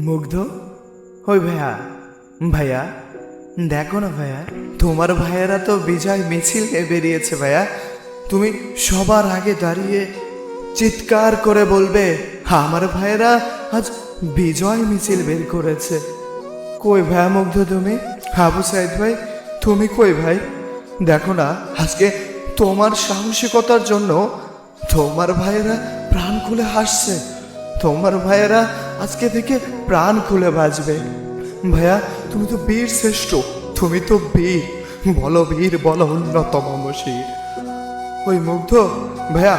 মুগ্ধ, ওই ভাইয়া ভাইয়া দেখো না ভাইয়া, তোমার ভাইয়েরা তো বিজয় মিছিল নিয়ে বেরিয়েছে ভাইয়া। তুমি সবার আগে দাঁড়িয়ে চিৎকার করে বলবে আমার ভাইয়েরা আজ বিজয় মিছিল বের করেছে। কই ভাইয়া মুগ্ধ তুমি? আবু সাইদ ভাই তুমি কই ভাই? দেখো না আজকে তোমার সাহসিকতার জন্য তোমার ভাইয়েরা প্রাণ খুলে হাসছে। তোমার ভাইয়েরা আজকে থেকে প্রাণ খুলে বাঁচবে। ভাইয়া তুমি তো বীর শ্রেষ্ঠ, তুমি তো বীর, বলো বীর, বলো অন্যতম শির। ওই মুগ্ধ ভাইয়া,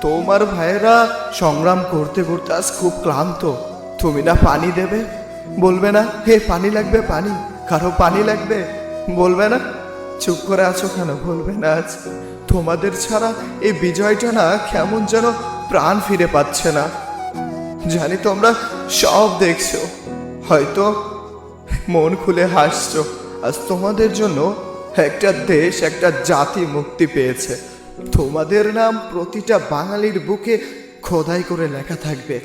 তোমার ভাইয়েরা সংগ্রাম করতে করতে আজ খুব ক্লান্ত। তুমি না পানি দেবে, বলবে না হে পানি লাগবে, পানি কারো পানি লাগবে, বলবে না? চুপ করে আছো কেন? বলবে না? আজ তোমাদের ছাড়া এই বিজয়টা না কেমন যেন প্রাণ ফিরে পাচ্ছে না। জানি তোমরা সব দেখছো, হয়তো মন খুলে হাসছো। আজ তোমাদের জন্য একটা দেশ, একটা জাতি মুক্তি পেয়েছে। তোমাদের নাম প্রতিটা বাঙালির বুকে খোদাই করে লেখা থাকবে।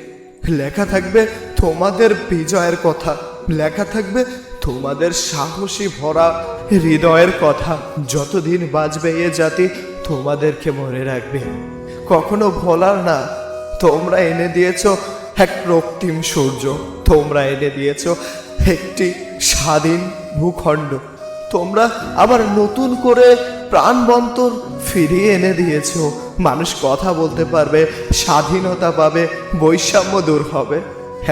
লেখা থাকবে তোমাদের বিজয়ের কথা, লেখা থাকবে তোমাদের সাহসী ভরা হৃদয়ের কথা। যতদিন বাঁচবে এ জাতি তোমাদেরকে মনে রাখবে, কখনো ভোলার না। তোমরা এনে দিয়েছ এক রক্তিম সূর্য, তোমরা এনে দিয়েছ একটি স্বাধীন ভূখণ্ড, তোমরা আবার নতুন করে প্রাণবন্তর ফিরিয়ে এনে দিয়েছ। মানুষ কথা বলতে পারবে, স্বাধীনতা পাবে, বৈষম্য দূর হবে,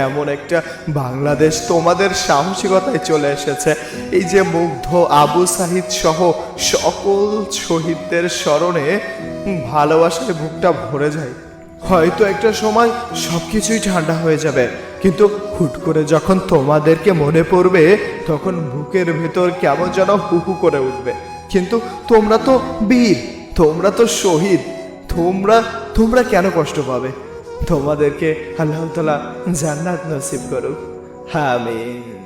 এমন একটা বাংলাদেশ তোমাদের সাহসিকতায় চলে এসেছে। এই যে মুগ্ধ, আবু সাহিদ সহ সকল শহীদদের স্মরণে ভালোবাসায় বুকটা ভরে যায়। হয়তো একটা সময় সবকিছুই ঠান্ডা হয়ে যাবে, কিন্তু হুট করে যখন তোমাদেরকে মনে পড়বে তখন বুকের ভেতর কেমন যেন হুহু করে উঠবে। কিন্তু তোমরা তো বীর, তোমরা তো শহীদ, তোমরা কেন কষ্ট পাবে? তোমাদেরকে আল্লাহ তাআলা জান্নাত নসিব করুক, আমিন।